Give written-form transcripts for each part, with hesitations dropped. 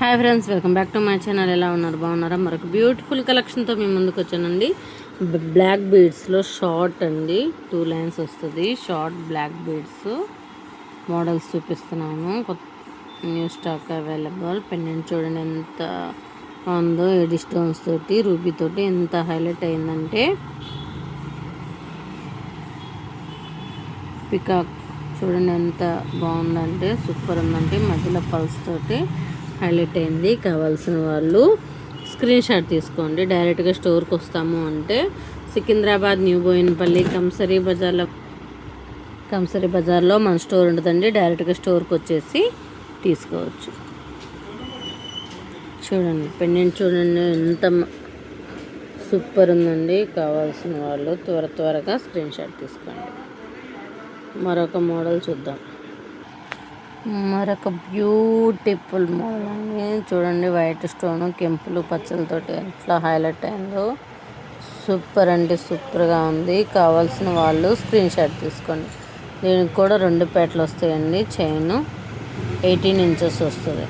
Hi friends, welcome back to my channel. ఎలా ఉన్నారు? బాగున్నారా? మరొక బ్యూటిఫుల్ కలెక్షన్తో మేము ముందుకు వచ్చానండి. బ్లాక్ బీడ్స్లో షార్ట్ అండి, 2 లైన్స్ వస్తుంది. షార్ట్ బ్లాక్ బీడ్స్ మోడల్స్ చూపిస్తున్నాను. New stock available. పెండెంట్ చూడండి ఎంత ఉందో, ఎడి స్టోన్స్ తోటి, రూబీ తోటి ఎంత హైలైట్ అయిందంటే, పికాక్ చూడండి ఎంత బాగుందంటే, సూపర్ ఉందంటే, మధ్యలో పల్స్ తోటి హైలైట్ అయింది. కావాల్సిన వాళ్ళు స్క్రీన్ షాట్ తీసుకోండి. డైరెక్ట్గా స్టోర్కి వస్తాము అంటే సికింద్రాబాద్ న్యూ బోయినపల్లి కంసరీ బజార్లో మన స్టోర్ ఉంటుందండి. డైరెక్ట్గా స్టోర్కి వచ్చేసి తీసుకోవచ్చు. చూడండి పెండెంట్ చూడండి ఎంత సూపర్ ఉందండి. కావాల్సిన వాళ్ళు త్వరగా స్క్రీన్ షాట్ తీసుకోండి. మరొక మోడల్ చూద్దాం. మరొక బ్యూటిఫుల్ మోడల్ అండి. చూడండి వైట్ స్టోన్, కెంపులు, పచ్చలతోటి ఎట్లా హైలైట్ అయిందో, సూపర్ అంటే సూపర్గా ఉంది. కావాల్సిన వాళ్ళు స్క్రీన్ షాట్ తీసుకోండి. దీనికి కూడా 2 పేటలు వస్తాయండి. చైన్ 18 ఇంచెస్ వస్తుంది.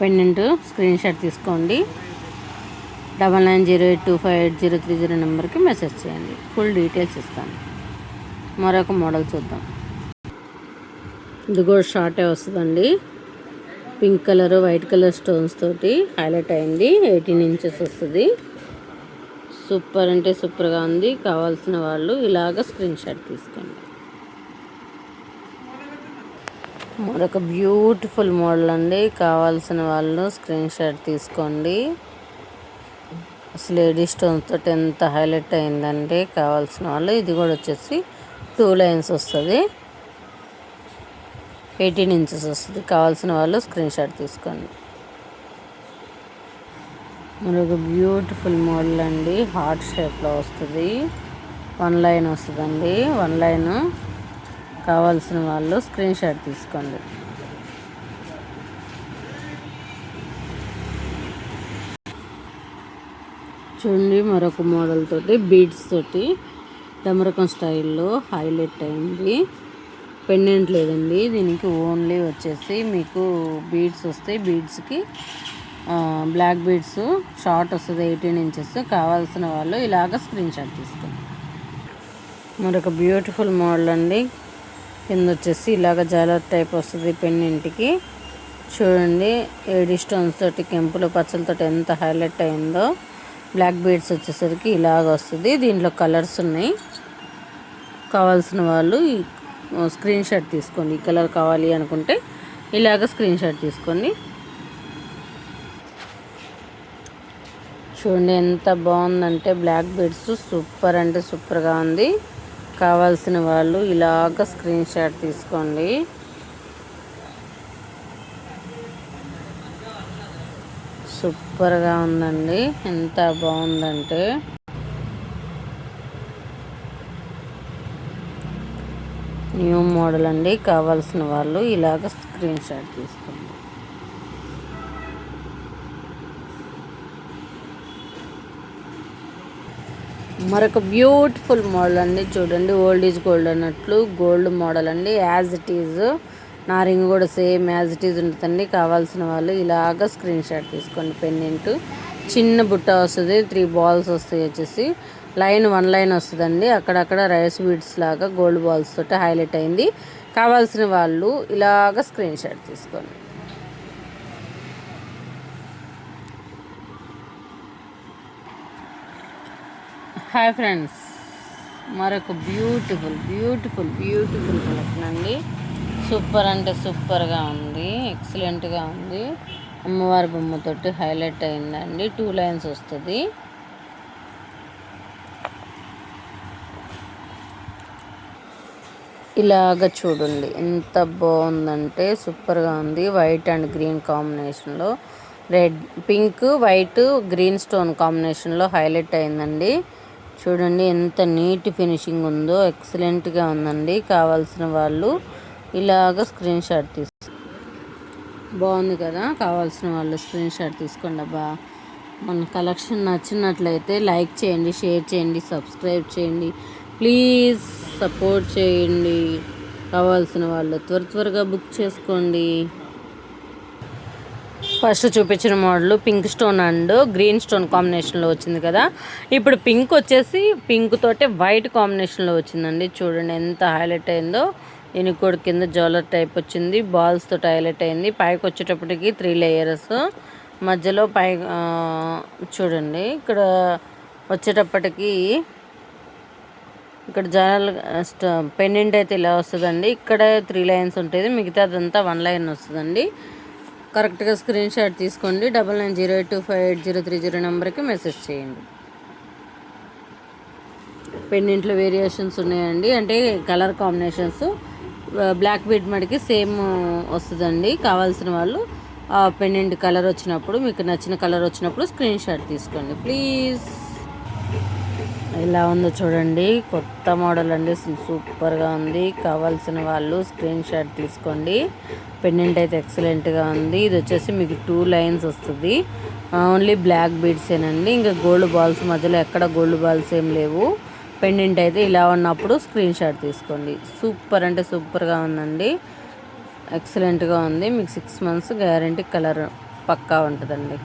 పెండెంట్ స్క్రీన్ షాట్ తీసుకోండి. 9908258030 నెంబర్కి మెసేజ్ చేయండి. ఫుల్ డీటెయిల్స్ ఇస్తాను. మరొక మోడల్ చూద్దాం. ఇది కూడా షార్టే వస్తుందండి. Pink colour, white colour stones తోటి హైలైట్ అయింది. 18 ఇంచెస్ వస్తుంది. సూపర్ అంటే సూపర్గా ఉంది. కావాల్సిన వాళ్ళు ఇలాగ స్క్రీన్ షాట్ తీసుకోండి. మరొక బ్యూటిఫుల్ మోడల్ అండి. కావాల్సిన వాళ్ళు స్క్రీన్ షాట్ తీసుకోండి. అసలు ఎడి స్టోన్ తోటి ఎంత హైలైట్ అయిందంటే, కావాల్సిన వాళ్ళు ఇది కూడా వచ్చేసి 2 లైన్స్ వస్తుంది. 18 ఇంచెస్ వస్తుంది. కావాల్సిన వాళ్ళు స్క్రీన్ షాట్ తీసుకోండి. మరొక బ్యూటిఫుల్ మోడల్ అండి. హార్ట్ షేప్లో వస్తుంది. 1 లైన్ వస్తుందండి. 1 లైన్ కావాల్సిన వాళ్ళు స్క్రీన్ షాట్ తీసుకోండి. చూడండి మరొక మోడల్ తోటి బీడ్స్ తోటి డమరకం స్టైల్లో హైలైట్ అయింది. పెండెంట్ లేదండి దీనికి, ఓన్లీ వచ్చేసి మీకు బీడ్స్ వస్తాయి. బీడ్స్కి బ్లాక్ బీడ్స్ షార్ట్ వస్తుంది, 18 ఇంచెస్. కావాల్సిన వాళ్ళు ఇలాగ స్క్రీన్ షాట్ తీసుకోండి. మరొక బ్యూటిఫుల్ మోడల్ అండి. కింద వచ్చేసి ఇలాగ జాలర్ టైప్ వస్తుంది పెండెంట్కి. చూడండి ఏడి స్టోన్స్ తోటి, కెంపులు, పచ్చలతోటి ఎంత హైలైట్ అయిందో. బ్లాక్ బీడ్స్ వచ్చేసరికి ఇలాగ వస్తుంది. దీంట్లో కలర్స్ ఉన్నాయి. కావాల్సిన వాళ్ళు స్క్రీన్ షాట్ తీసుకోండి. ఈ కలర్ కావాలి అనుకుంటే ఇలాగ స్క్రీన్ షాట్ తీసుకోండి. చూడండి ఎంత బాగుందంటే, బ్లాక్ బీడ్స్ సూపర్ అంటే సూపర్గా ఉంది. కావాల్సిన వాళ్ళు ఇలాగ స్క్రీన్ షాట్ తీసుకోండి. సూపర్గా ఉందండి. ఎంత బాగుందంటే, న్యూ మోడల్ అండి. కావాల్సిన వాళ్ళు ఇలాగ స్క్రీన్ షాట్ తీసుకోండి. మరొక బ్యూటిఫుల్ మోడల్ అండి. చూడండి ఓల్డ్ ఈజ్ గోల్డ్ అన్నట్లు గోల్డ్ మోడల్ అండి. యాజ్ ఇట్ ఈజ్ నారింగ్ కూడా సేమ్ యాజ్ ఇట్ ఈజ్ ఉంటుందండి. కావాల్సిన వాళ్ళు ఇలాగ స్క్రీన్ షాట్ తీసుకోండి. పెండెంట్ చిన్న బుట్ట వస్తుంది. 3 బాల్స్ వస్తాయి. వచ్చేసి 1 లైన్ వస్తుందండి. అక్కడక్కడ రైస్ బీడ్స్ లాగా గోల్డ్ బాల్స్ తోటి హైలైట్ అయింది. కావాల్సిన వాళ్ళు ఇలాగ స్క్రీన్ షాట్ తీసుకోండి. హాయ్ ఫ్రెండ్స్, మరొక బ్యూటిఫుల్ కలెక్షన్ అండి. సూపర్ అంటే సూపర్గా ఉంది. ఎక్సలెంట్గా ఉంది. అమ్మవారి బొమ్మతోటి హైలైట్ అయిందండి. 2 లైన్స్ వస్తుంది. ఇలాగ చూడండి ఎంత బాగుందంటే సూపర్గా ఉంది. వైట్ అండ్ గ్రీన్ కాంబినేషన్లో, పింక్, వైట్, గ్రీన్ స్టోన్ కాంబినేషన్లో హైలైట్ అయిందండి. చూడండి ఎంత నీట్ ఫినిషింగ్ ఉందో, ఎక్సలెంట్గా ఉందండి. కావాల్సిన వాళ్ళు ఇలాగ స్క్రీన్ షాట్ బాగుంది కదా. కావాల్సిన వాళ్ళు స్క్రీన్ షాట్ తీసుకోండి. అబ్బా, మన కలెక్షన్ నచ్చినట్లయితే లైక్ చేయండి, షేర్ చేయండి, సబ్స్క్రైబ్ చేయండి. ప్లీజ్ సపోర్ట్ చేయండి. కావాల్సిన వాళ్ళు త్వరగా బుక్ చేసుకోండి. ఫస్ట్ చూపించిన model pink stone and green stone కాంబినేషన్లో వచ్చింది కదా. ఇప్పుడు పింక్ వచ్చేసి పింక్ తోటే వైట్ కాంబినేషన్లో వచ్చిందండి. చూడండి ఎంత హైలైట్ అయిందో. దీనికి కూడా కింద జ్యువెలర్ టైప్ వచ్చింది, బాల్స్ తోటి హైలైట్ అయింది. పైకి వచ్చేటప్పటికి 3 లేయర్స్ మధ్యలో చూడండి ఇక్కడ వచ్చేటప్పటికి ఇక్కడ జనరల్ పెండెంట్ అయితే ఇలా వస్తుందండి. ఇక్కడ 3 లైన్స్ ఉంటుంది, మిగతా అదంతా 1 లైన్ వస్తుందండి. కరెక్ట్గా స్క్రీన్ షాట్ తీసుకోండి. 9908258030 నెంబర్కి మెసేజ్ చేయండి. పెండెంట్లో వేరియేషన్స్ ఉన్నాయండి, అంటే కలర్ కాంబినేషన్స్. బ్లాక్ బీడ్ మడికి సేమ్ వస్తుందండి. కావాల్సిన వాళ్ళు పెండెంట్ కలర్ వచ్చినప్పుడు, మీకు నచ్చిన కలర్ వచ్చినప్పుడు స్క్రీన్ షాట్ తీసుకోండి ప్లీజ్. ఇలా ఉందో చూడండి, కొత్త మోడల్ అండి, సూపర్గా ఉంది. కావాల్సిన వాళ్ళు స్క్రీన్ షాట్ తీసుకోండి. పెండెంట్ అయితే ఎక్సలెంట్గా ఉంది. ఇది వచ్చేసి మీకు 2 లైన్స్ వస్తుంది. ఓన్లీ బ్లాక్ బీడ్సేనండి, ఇంకా గోల్డ్ బాల్స్ మధ్యలో ఎక్కడ గోల్డ్ బాల్స్ ఏం లేవు. పెండెంట్ అయితే ఇలా ఉన్నప్పుడు స్క్రీన్ షాట్ తీసుకోండి. సూపర్ అంటే సూపర్గా ఉందండి, ఎక్సలెంట్గా ఉంది. మీకు 6 మంత్స్ గ్యారంటీ, కలర్ పక్కా ఉంటుందండి.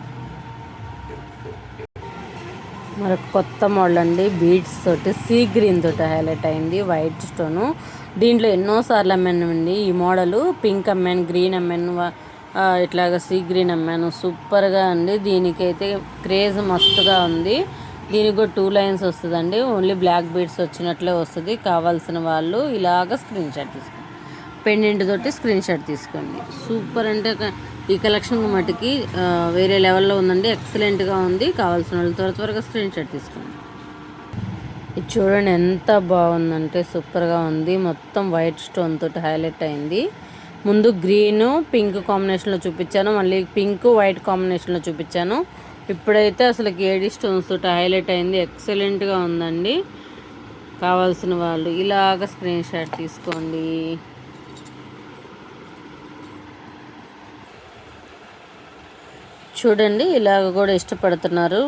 మరొక కొత్త మోడల్ అండి, బీడ్స్ తోటి సీ గ్రీన్ తోటి హైలైట్ అయింది, వైట్ స్టోను. దీంట్లో ఎన్నోసార్లు అమ్మానండి ఈ మోడలు. పింక్ అమ్మాను, గ్రీన్ అమ్మాను, ఇట్లాగా సీ గ్రీన్ అమ్మాను. సూపర్గా ఉంది. దీనికైతే క్రేజ్ మస్తుగా ఉంది. దీనికి కూడా 2 లైన్స్ వస్తుందండి, ఓన్లీ బ్లాక్ బీడ్స్ వచ్చినట్లే వస్తుంది. కావాల్సిన వాళ్ళు ఇలాగ స్క్రీన్ షాట్ తీసుకోండి. పెండెంట్ తోటి స్క్రీన్ షాట్ తీసుకోండి. సూపర్ అంటే ఈ కలెక్షన్ మటుకి వేరే లెవెల్లో ఉందండి, ఎక్సలెంట్గా ఉంది. కావాల్సిన వాళ్ళు త్వరగా స్క్రీన్ షాట్ తీసుకోండి. ఇది చూడండి ఎంత బాగుందంటే సూపర్గా ఉంది. మొత్తం వైట్ స్టోన్ తోటి హైలైట్ అయింది. ముందు గ్రీను పింక్ కాంబినేషన్లో చూపించాను, మళ్ళీ పింక్ వైట్ కాంబినేషన్లో చూపించాను. ఇప్పుడైతే అసలు ఏడి స్టోన్స్ తోటి హైలైట్ అయింది, ఎక్సలెంట్గా ఉందండి. కావాల్సిన వాళ్ళు ఇలాగ స్క్రీన్ షాట్ తీసుకోండి. చూడండి ఇలాగ కూడా ఇష్టపడుతున్నారు.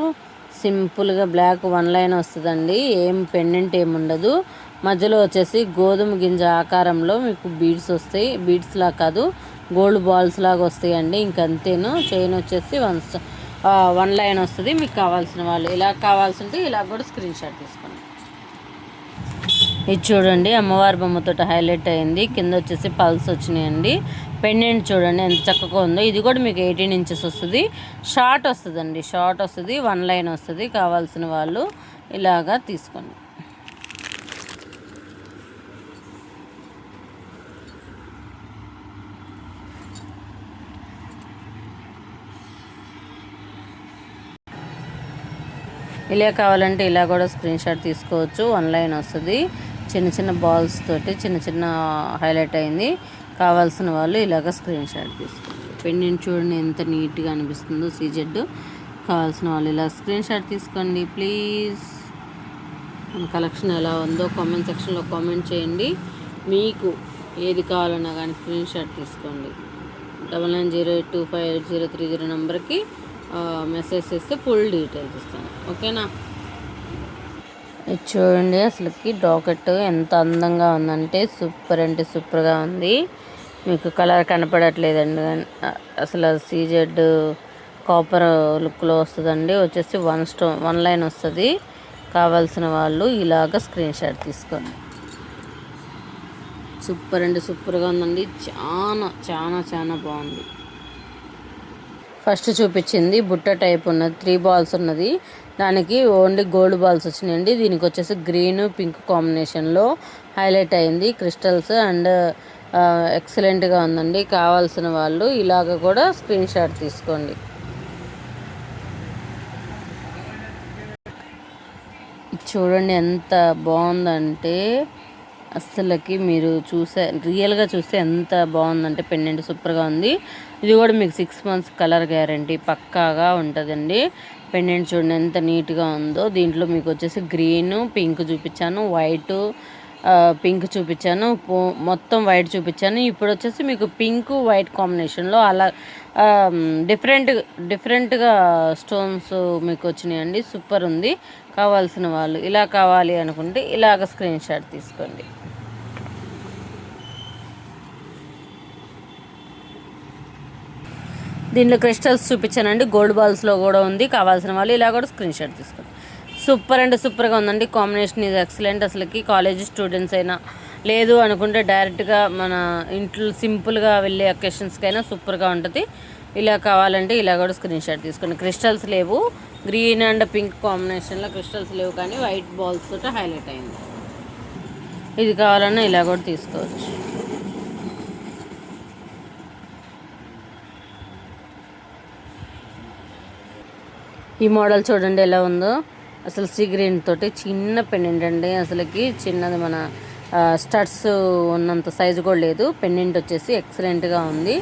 సింపుల్గా బ్లాక్ 1 లైన్ వస్తుందండి, ఏం పెండెంట్ ఏముండదు. మధ్యలో వచ్చేసి గోధుమ గింజ ఆకారంలో మీకు బీడ్స్ వస్తాయి. బీడ్స్లా కాదు, గోల్డ్ బాల్స్ లాగా వస్తాయండి, ఇంకంతేను. చైన్ వచ్చేసి 1 లైన్ వస్తుంది. మీకు కావాల్సిన వాళ్ళు ఇలా కావాల్సింటే ఇలా కూడా స్క్రీన్ షాట్ తీసుకోండి. ఇది చూడండి అమ్మవారి బొమ్మతో హైలైట్ అయింది. కింద వచ్చేసి పల్స్ వచ్చినాయండి. పెండెంట్ చూడండి ఎంత చక్కగా ఉందో. ఇది కూడా మీకు 18 ఇంచెస్ వస్తుంది. షార్ట్ వస్తుందండి, షార్ట్ వస్తుంది, 1 లైన్ వస్తుంది. కావాల్సిన వాళ్ళు ఇలాగా తీసుకోండి. ఇలా కావాలంటే ఇలా కూడా స్క్రీన్ షాట్ తీసుకోవచ్చు. 1 లైన్ వస్తుంది, చిన్న బాల్స్ తోటి చిన్న హైలైట్ అయింది. కావాల్సిన వాళ్ళు ఇలాగ స్క్రీన్ షాట్ తీసుకోండి. పెండెంట్ చూడండి ఎంత నీట్గా అనిపిస్తుందో సీజెడ్. కావాల్సిన వాళ్ళు ఇలా స్క్రీన్ షాట్ తీసుకోండి ప్లీజ్. మన కలెక్షన్ ఎలా ఉందో కామెంట్ సెక్షన్లో కామెంట్ చేయండి. మీకు ఏది కావాలన్నా కానీ స్క్రీన్ షాట్ తీసుకోండి. 9908258030 నెంబర్కి మెసేజ్ చేస్తే ఫుల్ డీటెయిల్స్ ఇస్తాను, ఓకేనా. ఇది చూడండి అసలుకి డాకెట్ ఎంత అందంగా ఉందంటే సూపర్ అంటే సూపర్గా ఉంది. మీకు కలర్ కనపడట్లేదండి, అసలు సీజెడ్ కాపర్ లుక్లో వస్తుందండి. వచ్చేసి 1 లైన్ వస్తుంది. కావాల్సిన వాళ్ళు ఇలాగ స్క్రీన్ షాట్ తీసుకోండి. సూపర్ అంటే సూపర్గా ఉందండి, చాలా బాగుంది. ఫస్ట్ చూపించింది బుట్ట టైప్ ఉన్నది, 3 బాల్స్ ఉన్నది. దానికి ఓన్లీ గోల్డ్ బాల్స్ వచ్చినాయండి. దీనికి వచ్చేసి గ్రీన్ పింక్ కాంబినేషన్లో హైలైట్ అయింది, క్రిస్టల్స్ అండ్ ఎక్సలెంట్గా ఉందండి. కావాల్సిన వాళ్ళు ఇలాగ కూడా స్క్రీన్ షాట్ తీసుకోండి. చూడండి ఎంత బాగుందంటే అస్సలకి మీరు రియల్గా చూస్తే ఎంత బాగుందంటే పెండెంట్ సూపర్గా ఉంది. ఇది కూడా మీకు 6 మంత్స్ కలర్ గ్యారంటీ పక్కాగా ఉంటుందండి. పెండెంట్ చూడండి ఎంత నీట్గా ఉందో. దీంట్లో మీకు వచ్చేసి గ్రీన్ పింక్ చూపించాను, వైట్ పింక్ చూపించాను, మొత్తం వైట్ చూపించాను. ఇప్పుడు వచ్చేసి మీకు పింక్ వైట్ కాంబినేషన్లో అలా డిఫరెంట్గా స్టోన్స్ మీకు వచ్చినాయండి. సూపర్ ఉంది. కావాల్సిన వాళ్ళు ఇలా కావాలి అనుకుంటే ఇలాగ స్క్రీన్ షాట్ తీసుకోండి. దీంట్లో క్రిస్టల్స్ చూపించానండి, గోల్డ్ బాల్స్లో కూడా ఉంది. కావాల్సిన వాళ్ళు ఇలా కూడా స్క్రీన్ షాట్ తీసుకోండి. సూపర్ అంటే సూపర్గా ఉందండి. కాంబినేషన్ ఇది ఎక్సలెంట్. అసలుకి కాలేజ్ స్టూడెంట్స్ అయినా లేదు అనుకుంటే డైరెక్ట్గా మన ఇంట్లో సింపుల్గా వెళ్ళే అకేషన్స్కైనా సూపర్గా ఉంటుంది. ఇలా కావాలంటే ఇలా కూడా స్క్రీన్ షాట్ తీసుకోండి. క్రిస్టల్స్ లేవు, గ్రీన్ అండ్ పింక్ కాంబినేషన్లో క్రిస్టల్స్ లేవు, కానీ వైట్ బాల్స్ తోటి హైలైట్ అయింది. ఇది కావాలన్నా ఇలా కూడా తీసుకోవచ్చు. ఈ మోడల్ చూడండి ఎలా ఉందో. అసలు సీ గ్రీన్ తోటి చిన్న పెండెంట్ అండి. అసలుకి చిన్నది మన స్టడ్స్ ఉన్నంత సైజు కూడా లేదు. పెండెంట్ వచ్చేసి ఎక్సలెంట్గా ఉంది.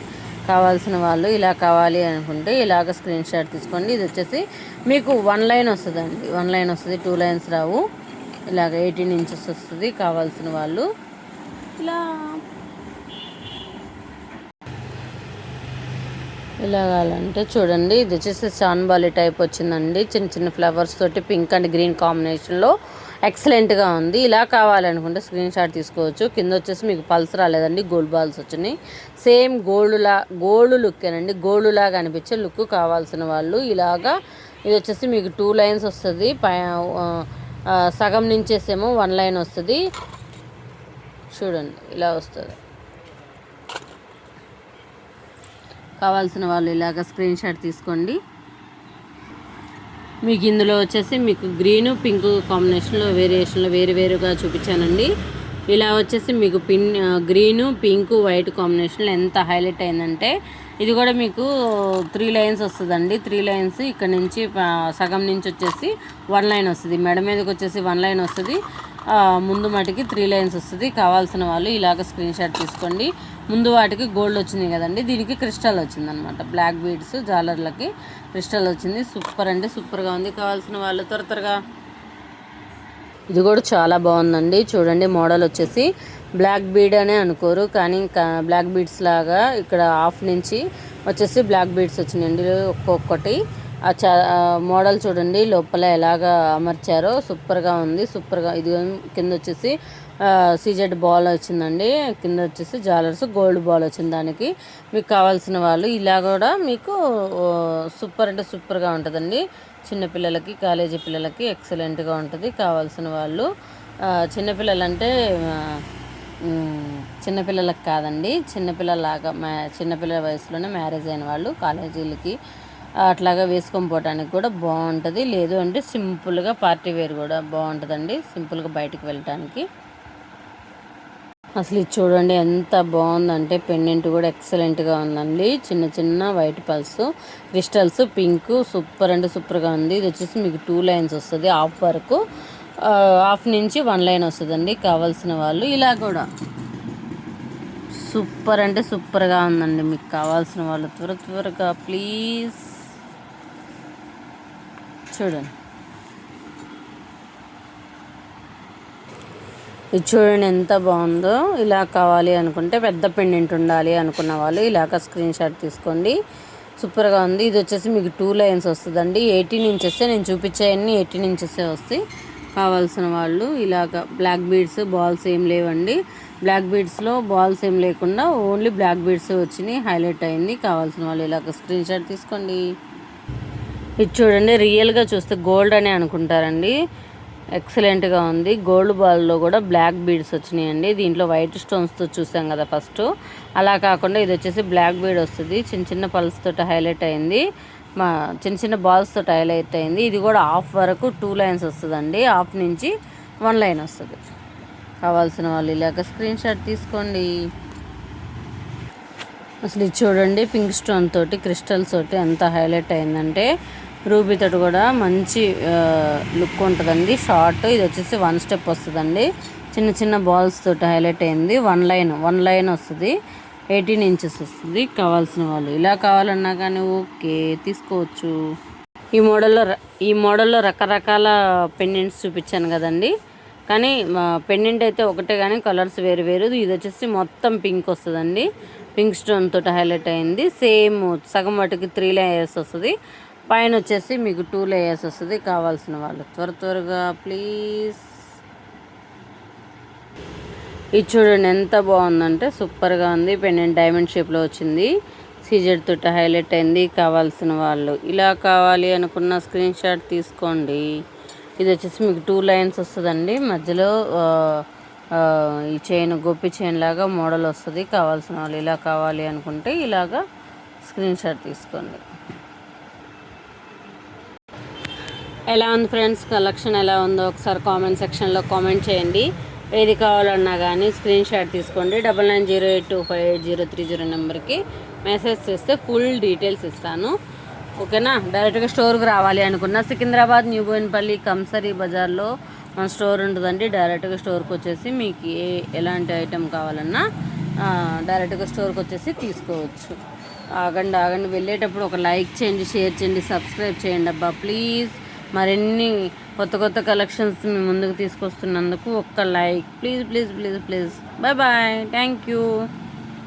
కావాల్సిన వాళ్ళు ఇలా కావాలి అనుకుంటే ఇలాగ స్క్రీన్ షాట్ తీసుకోండి. ఇది వచ్చేసి మీకు 1 లైన్ వస్తుందండి. 1 లైన్ వస్తుంది, 2 లైన్స్ రావు. ఇలాగ 18 ఇంచెస్ వస్తుంది. కావాల్సిన వాళ్ళు ఇలా కావాలంటే చూడండి. ఇది వచ్చేసి చాన్బాలి టైప్ వచ్చిందండి. చిన్న చిన్న ఫ్లవర్స్ తోటి పింక్ అండ్ గ్రీన్ కాంబినేషన్లో ఎక్సలెంట్గా ఉంది. ఇలా కావాలనుకుంటే స్క్రీన్ షాట్ తీసుకోవచ్చు. కింద వచ్చేసి మీకు పల్స్ రాలేదండి, గోల్డ్ బాల్స్ వచ్చినాయి. సేమ్ గోల్డ్ లుక్కేనండి. గోల్డ్ లాగా అనిపించే లుక్. కావాల్సిన వాళ్ళు ఇలాగా. ఇది వచ్చేసి మీకు 2 లైన్స్ వస్తుంది. సగం నుంచేసేమో 1 లైన్ వస్తుంది. చూడండి ఇలా వస్తుంది. కావాల్సిన వాళ్ళు ఇలాగ స్క్రీన్ షాట్ తీసుకోండి. మీకు ఇందులో వచ్చేసి మీకు గ్రీను పింక్ కాంబినేషన్లో వేరియేషన్లో వేరుగా చూపించానండి. ఇలా వచ్చేసి మీకు గ్రీను పింక్ వైట్ కాంబినేషన్లో ఎంత హైలైట్ అయిందంటే ఇది కూడా మీకు 3 లైన్స్ వస్తుందండి. 3 లైన్స్ ఇక్కడ నుంచి సగం నుంచి వచ్చేసి 1 లైన్ వస్తుంది. మెడ మీదకి వచ్చేసి 1 లైన్ వస్తుంది. ముందు వాటికి 3 లైన్స్ వస్తుంది. కావాల్సిన వాళ్ళు ఇలాగ స్క్రీన్ షాట్ తీసుకోండి. ముందు వాటికి గోల్డ్ వచ్చింది కదండి, దీనికి క్రిస్టల్ వచ్చిందనమాట. బ్లాక్ బీడ్స్ జాలర్లకి క్రిస్టల్ వచ్చింది. సూపర్ అంటే సూపర్గా ఉంది. కావాల్సిన వాళ్ళు త్వరగా. ఇది కూడా చాలా బాగుందండి. చూడండి మోడల్ వచ్చేసి బ్లాక్ బీడ్ అనే అనుకోరు, కానీ బ్లాక్ బీడ్స్ లాగా ఇక్కడ హాఫ్ నుంచి వచ్చేసి బ్లాక్ బీడ్స్ వచ్చినాయండి ఒక్కొక్కటి. మోడల్ చూడండి లోపల ఎలాగా అమర్చారో సూపర్గా ఉంది. సూపర్గా. ఇది కింద వచ్చేసి సీజెడ్ బాల్ వచ్చిందండి. కింద వచ్చేసి జాలర్స్ గోల్డ్ బాల్ వచ్చింది. దానికి మీకు కావాల్సిన వాళ్ళు ఇలా కూడా మీకు సూపర్ అంటే సూపర్గా ఉంటుందండి. చిన్నపిల్లలకి కాలేజీ పిల్లలకి ఎక్సలెంట్గా ఉంటుంది. కావాల్సిన వాళ్ళు చిన్నపిల్లలంటే చిన్నపిల్లలకు కాదండి, చిన్నపిల్లలాగా చిన్నపిల్లల వయసులోనే మ్యారేజ్ అయిన వాళ్ళు కాలేజీలకి అట్లాగా వేసుకొని పోవడానికి కూడా బాగుంటుంది. లేదు అంటే సింపుల్గా పార్టీ వేర్ కూడా బాగుంటుందండి, సింపుల్గా బయటికి వెళ్ళటానికి. అసలు ఇది చూడండి ఎంత బాగుందంటే పెండెంట్ కూడా ఎక్సలెంట్గా ఉందండి. చిన్న చిన్న white pulse crystals pink super అంటే సూపర్గా ఉంది. ఇది వచ్చేసి మీకు 2 లైన్స్ వస్తుంది. హాఫ్ వరకు హాఫ్ నుంచి 1 లైన్ వస్తుందండి. కావాల్సిన వాళ్ళు ఇలా కూడా సూపర్ అంటే సూపర్గా ఉందండి. మీకు కావాల్సిన వాళ్ళు త్వరగా ప్లీజ్ చూడండి. ఇది చూడండి ఎంత బాగుందో. ఇలా కావాలి అనుకుంటే పెద్ద పెండెంట్ ఉండాలి అనుకున్న వాళ్ళు ఇలాగ స్క్రీన్ షాట్ తీసుకోండి. సూపర్గా ఉంది. ఇది వచ్చేసి మీకు 2 లైన్స్ వస్తుందండి. 18 ఇంచెస్ నేను చూపించేవన్నీ 18 ఇంచెస్ వస్తాయి. కావాల్సిన వాళ్ళు ఇలాగ బ్లాక్ బీడ్స్ బాల్స్ ఏం లేవండి. బ్లాక్ బీడ్స్లో బాల్స్ ఏం లేకుండా ఓన్లీ బ్లాక్ బీడ్స్ వచ్చినాయి, హైలైట్ అయింది. కావాల్సిన వాళ్ళు ఇలాగ స్క్రీన్ షాట్ తీసుకోండి. ఇది చూడండి రియల్గా చూస్తే గోల్డ్ అనే అనుకుంటారండి. ఎక్సలెంట్గా ఉంది. గోల్డ్ బాల్లో కూడా బ్లాక్ బీడ్స్ వచ్చినాయండి. దీంట్లో వైట్ స్టోన్స్తో చూసాం కదా ఫస్ట్, అలా కాకుండా ఇది వచ్చేసి బ్లాక్ బీడ్ వస్తుంది. చిన్న చిన్న పల్స్ తోటి హైలైట్ అయింది. చిన్న చిన్న బాల్స్ తోటి హైలైట్ అయింది. ఇది కూడా హాఫ్ వరకు 2 లైన్స్ వస్తుందండి. హాఫ్ నుంచి 1 లైన్ వస్తుంది. కావాల్సిన వాళ్ళు ఇలాగ స్క్రీన్ షాట్ తీసుకోండి. అసలు ఇది చూడండి పింక్ స్టోన్ తోటి క్రిస్టల్స్ తోటి ఎంత హైలైట్ అయిందంటే రూబీ తోటి కూడా మంచి లుక్ ఉంటుందండి. షార్ట్ ఇది వచ్చేసి 1 స్టెప్ వస్తుందండి. చిన్న చిన్న బాల్స్ తోటి హైలైట్ అయింది. 1 లైన్ వస్తుంది. 18 ఇంచెస్ వస్తుంది. కావాల్సిన వాళ్ళు ఇలా కావాలన్నా కానీ ఓకే తీసుకోవచ్చు. ఈ మోడల్లో రకరకాల పెండెంట్స్ చూపించాను కదండి. కానీ పెండెంట్ అయితే ఒకటే కానీ కలర్స్ వేరు వేరు. ఇది వచ్చేసి మొత్తం పింక్ వస్తుందండి, పింక్ స్టోన్ తోటి హైలైట్ అయింది. సేమ్ సగం వాటికి 3 లేయర్స్ వస్తుంది, పైన వచ్చేసి మీకు 2 లేయర్స్ వస్తుంది. కావాల్సిన వాళ్ళు త్వరగా ప్లీజ్. ఇది చూడండి ఎంత బాగుందంటే సూపర్గా ఉంది. పెండెంట్ డైమండ్ షేప్లో వచ్చింది, సీజెడ్ తోటి హైలైట్ అయింది. కావాల్సిన వాళ్ళు ఇలా కావాలి అనుకున్న స్క్రీన్ షాట్ తీసుకోండి. ఇది వచ్చేసి మీకు 2 లైన్స్ వస్తుందండి, మధ్యలో ఈ చైన్ గొప్పి చైన్ లాగా మోడల్ వస్తుంది. కావాల్సిన వాళ్ళు ఇలా కావాలి అనుకుంటే ఇలాగా స్క్రీన్ షాట్ తీసుకోండి. ఎలా ఉంది ఫ్రెండ్స్, కలెక్షన్ ఎలా ఉందో ఒకసారి కామెంట్ సెక్షన్లో కామెంట్ చేయండి. ఏది కావాలన్నా కానీ స్క్రీన్ షాట్ తీసుకోండి. 9908258030 నెంబర్కి మెసేజ్ చేస్తే ఫుల్ డీటెయిల్స్ ఇస్తాను. ఓకేనా. డైరెక్ట్గా స్టోర్కి రావాలి అనుకున్నా సికింద్రాబాద్ న్యూ బోయినపల్లి కంసరీ బజార్లో మన స్టోర్ ఉంటుందండి. డైరెక్ట్గా స్టోర్కి వచ్చేసి మీకు ఎలాంటి ఐటెం కావాలన్నా డైరెక్ట్గా స్టోర్కి వచ్చేసి తీసుకోవచ్చు. ఆగండి వెళ్ళేటప్పుడు ఒక లైక్ చేయండి, షేర్ చేయండి, సబ్స్క్రైబ్ చేయండి అబ్బా ప్లీజ్. మరిన్ని కొత్త కలెక్షన్స్ మీ ముందుకు తీసుకొస్తున్నందుకు ఒక్క like please. Bye thank you.